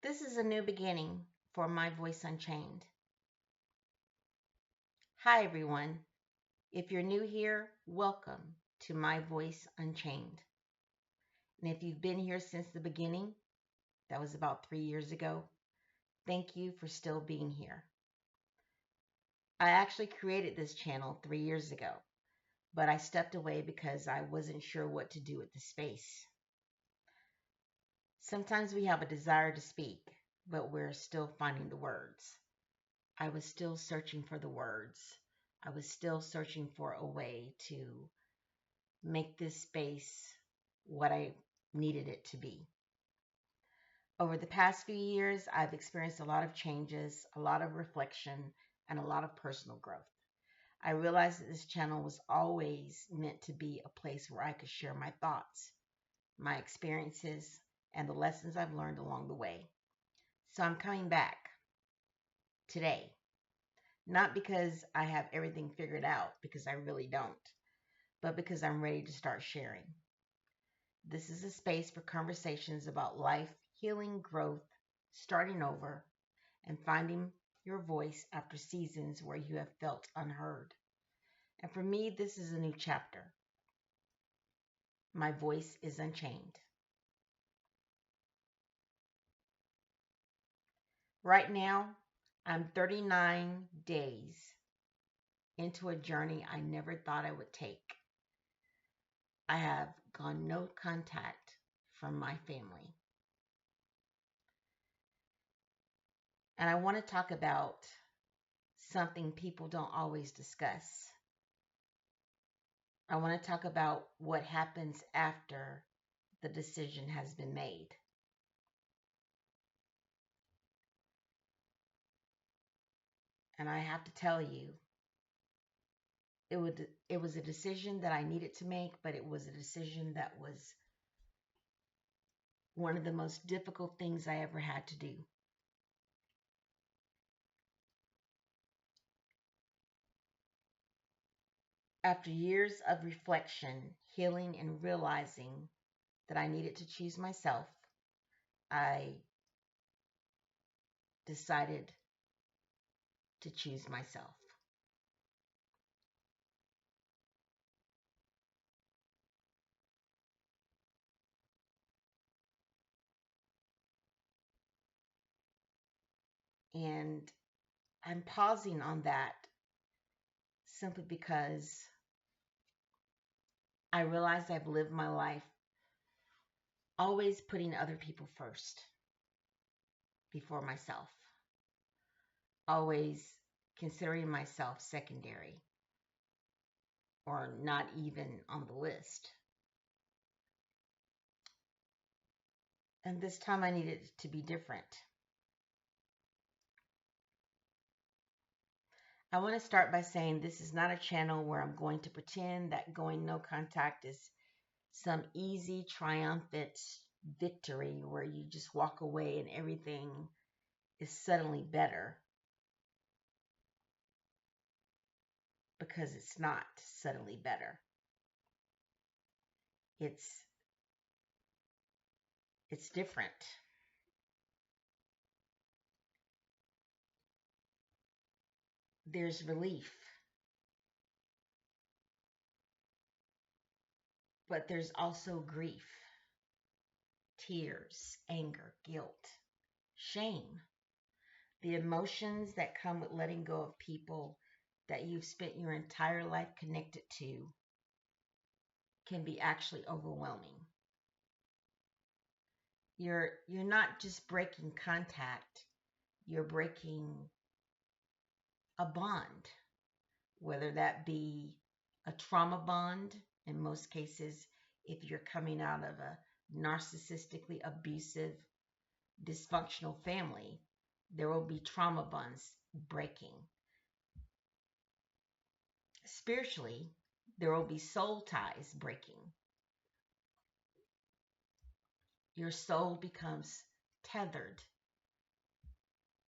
This is a new beginning for My Voice Unchained. Hi, everyone. If you're new here, welcome to My Voice Unchained. And if you've been here since the beginning, that was about 3 years ago, thank you for still being here. I actually created this channel 3 years ago, but I stepped away because I wasn't sure what to do with the space. Sometimes we have a desire to speak, but we're still finding the words. I was still searching for the words. I was still searching for a way to make this space what I needed it to be. Over the past few years, I've experienced a lot of changes, a lot of reflection, and a lot of personal growth. I realized that this channel was always meant to be a place where I could share my thoughts, my experiences, and the lessons I've learned along the way. So I'm coming back today, not because I have everything figured out, because I really don't, but because I'm ready to start sharing. This is a space for conversations about life, healing, growth, starting over, and finding your voice after seasons where you have felt unheard. And for me, this is a new chapter. My voice is unchained. Right now, I'm 39 days into a journey I never thought I would take. I have gone no contact from my family. And I want to talk about something people don't always discuss. I want to talk about what happens after the decision has been made. And I have to tell you, it was a decision that I needed to make, but it was a decision that was one of the most difficult things I ever had to do. After years of reflection, healing, and realizing that I needed to choose myself, I decided to choose myself. And I'm pausing on that simply because I realize I've lived my life always putting other people first before myself, always considering myself secondary or not even on the list. And this time I needed it to be different. I want to start by saying this is not a channel where I'm going to pretend that going no contact is some easy, triumphant victory where you just walk away and everything is suddenly better, because it's not suddenly better. It's it's different. There's relief, but there's also grief, tears, anger, guilt, shame, the emotions that come with letting go of people that you've spent your entire life connected to can be actually overwhelming. You're not just breaking contact, you're breaking a bond, whether that be a trauma bond. In most cases, if you're coming out of a narcissistically abusive, dysfunctional family, there will be trauma bonds breaking. Spiritually, there will be soul ties breaking. Your soul becomes tethered,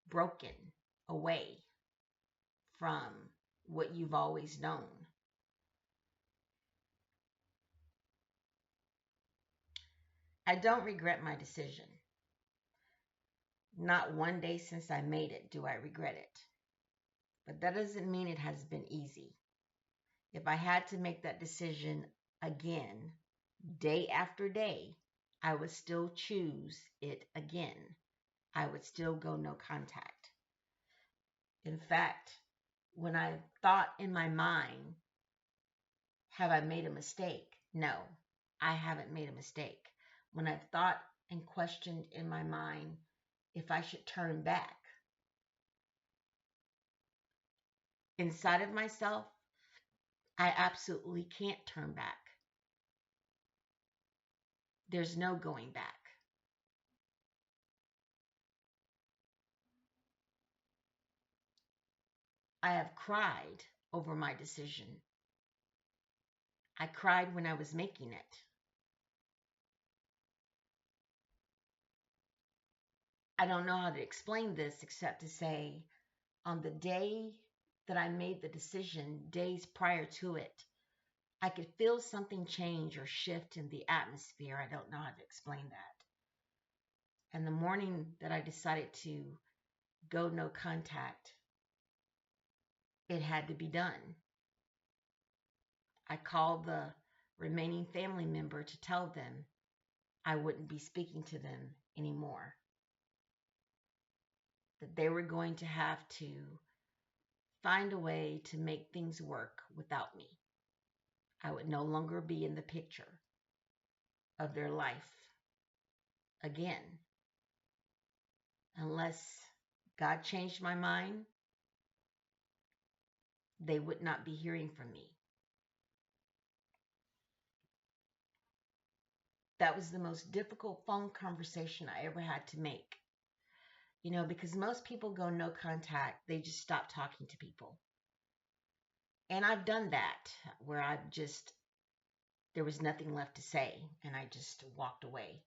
broken away from what you've always known. I don't regret my decision. Not one day since I made it do I regret it. But that doesn't mean it has been easy. If I had to make that decision again, day after day, I would still choose it again. I would still go no contact. In fact, when I thought in my mind, have I made a mistake? No, I haven't made a mistake. When I've thought and questioned in my mind if I should turn back, inside of myself, I absolutely can't turn back. There's no going back. I have cried over my decision. I cried when I was making it. I don't know how to explain this except to say on the day that I made the decision, days prior to it, I could feel something change or shift in the atmosphere. I don't know how to explain that. And the morning that I decided to go no contact, it had to be done. I called the remaining family member to tell them I wouldn't be speaking to them anymore, that they were going to have to find a way to make things work without me. I would no longer be in the picture of their life again unless God changed my mind. They would not be hearing from me. That was the most difficult phone conversation I ever had to make. Because most people go no contact, they just stop talking to people. And I've done that where there was nothing left to say and I just walked away.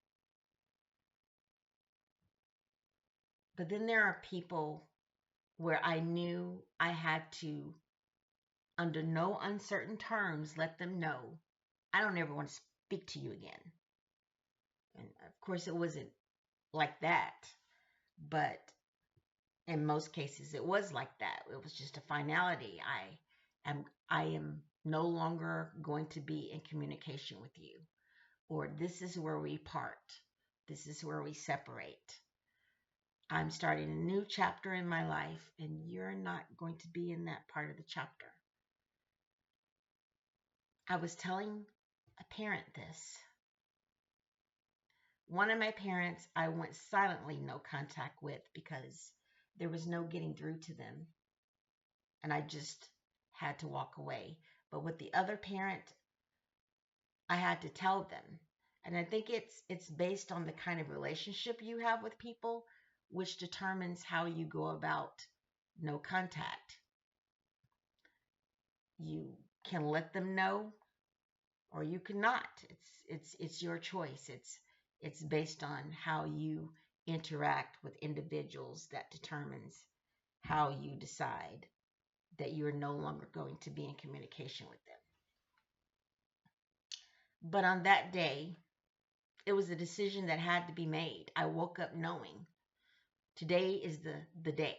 But then there are people where I knew I had to, under no uncertain terms, let them know I don't ever want to speak to you again. And of course, it wasn't like that, but in most cases, it was like that. It was just a finality. I am no longer going to be in communication with you, or this is where we part. This is where we separate. I'm starting a new chapter in my life, and you're not going to be in that part of the chapter. I was telling a parent this. One of my parents, I went silently no contact with because there was no getting through to them. And I just had to walk away. But with the other parent, I had to tell them. And I think it's based on the kind of relationship you have with people, which determines how you go about no contact. You can let them know or you cannot. It's your choice. It's based on how you interact with individuals that determines how you decide that you're no longer going to be in communication with them. But on that day, it was a decision that had to be made. I woke up knowing today is the day.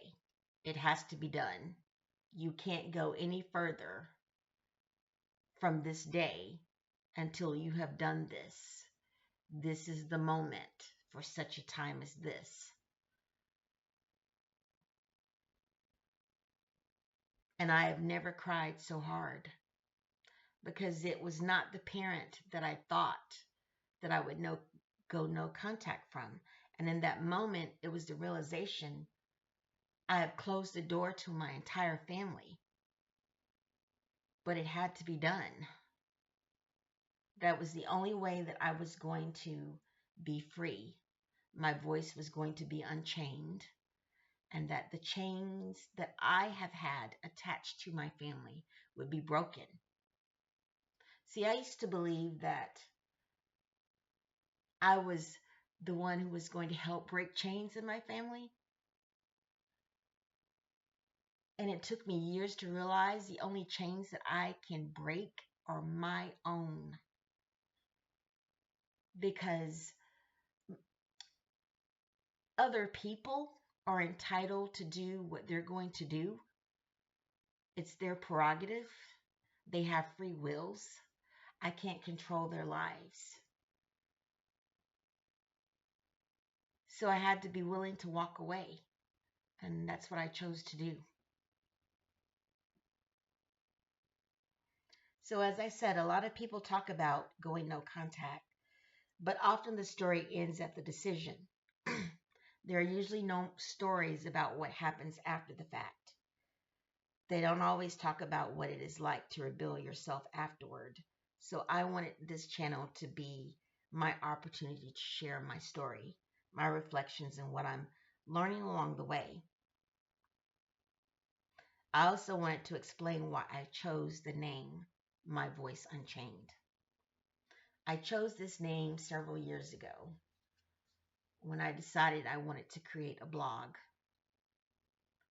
It has to be done. You can't go any further from this day until you have done this. This is the moment for such a time as this. And I have never cried so hard because it was not the parent that I thought that I would go no contact from. And in that moment, it was the realization I have closed the door to my entire family. But it had to be done. That was the only way that I was going to be free. My voice was going to be unchained, and that the chains that I have had attached to my family would be broken. See, I used to believe that I was the one who was going to help break chains in my family. And it took me years to realize the only chains that I can break are my own. Because Other people are entitled to do what they're going to do. It's their prerogative. They have free wills. I can't control their lives. So I had to be willing to walk away. And that's what I chose to do. So, as I said, a lot of people talk about going no contact, but often the story ends at the decision. There are usually no stories about what happens after the fact. They don't always talk about what it is like to rebuild yourself afterward. So I wanted this channel to be my opportunity to share my story, my reflections, and what I'm learning along the way. I also wanted to explain why I chose the name My Voice Unchained. I chose this name several years ago when I decided I wanted to create a blog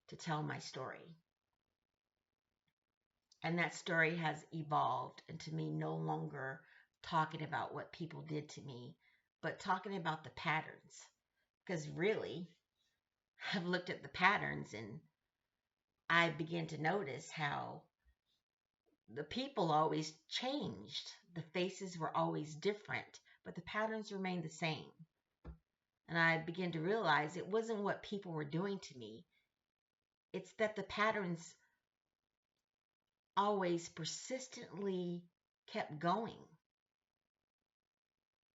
to tell my story. And that story has evolved into me no longer talking about what people did to me, but talking about the patterns. Because really, I've looked at the patterns and I begin to notice how the people always changed. The faces were always different, but the patterns remained the same. And I began to realize it wasn't what people were doing to me, it's that the patterns always persistently kept going.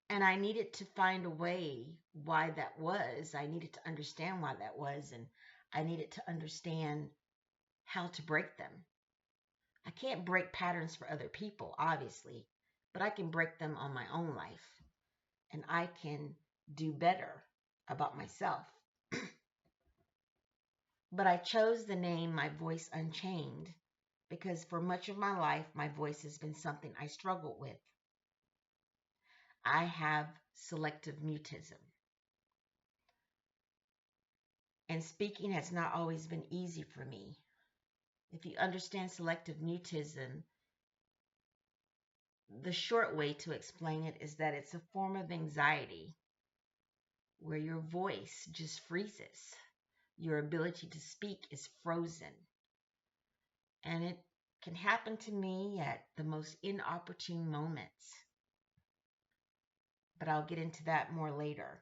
And I needed to find a way why that was. I needed to understand why that was. And I needed to understand how to break them. I can't break patterns for other people, obviously, but I can break them on my own life. And I can do better about myself. But I chose the name My Voice Unchained because for much of my life, my voice has been something I struggled with. I have selective mutism. And speaking has not always been easy for me. If you understand selective mutism, the short way to explain it is that it's a form of anxiety where your voice just freezes. Your ability to speak is frozen. And it can happen to me at the most inopportune moments. But I'll get into that more later.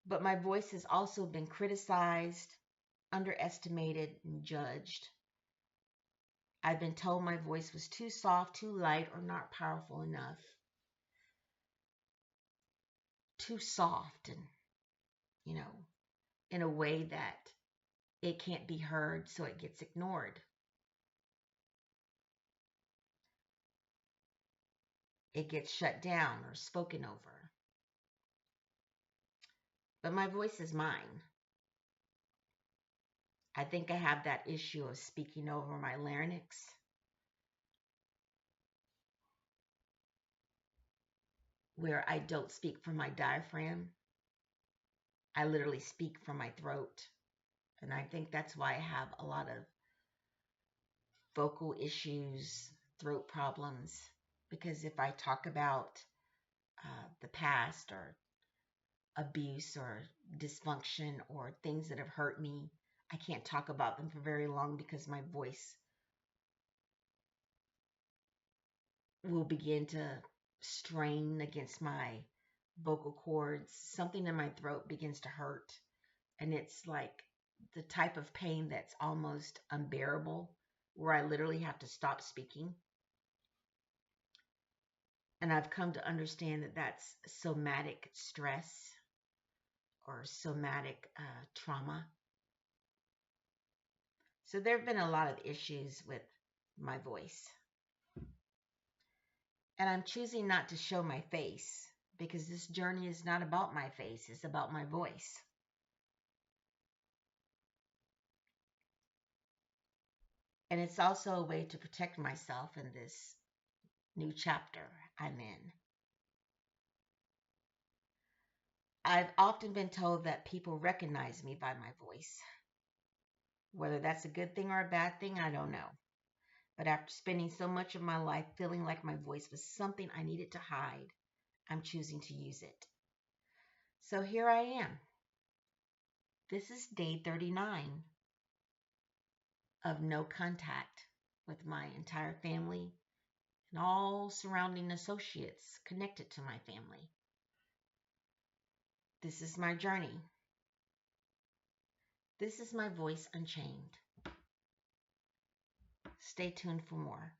But my voice has also been criticized, underestimated, and judged. I've been told my voice was too soft, too light, or not powerful enough. Too soft and, you know, in a way that it can't be heard, so it gets ignored. It gets shut down or spoken over. But my voice is mine. I think I have that issue of speaking over my larynx. Where I don't speak from my diaphragm. I literally speak from my throat. And I think that's why I have a lot of vocal issues, throat problems. Because if I talk about the past or abuse or dysfunction or things that have hurt me, I can't talk about them for very long because my voice will begin to strain against my vocal cords. Something in my throat begins to hurt. And it's like the type of pain that's almost unbearable, where I literally have to stop speaking. And I've come to understand that that's somatic stress or somatic trauma. So there have been a lot of issues with my voice. And I'm choosing not to show my face because this journey is not about my face, it's about my voice. And it's also a way to protect myself in this new chapter I'm in. I've often been told that people recognize me by my voice. Whether that's a good thing or a bad thing, I don't know. But after spending so much of my life feeling like my voice was something I needed to hide, I'm choosing to use it. So here I am. This is day 39 of no contact with my entire family and all surrounding associates connected to my family. This is my journey. This is my voice unchained. Stay tuned for more.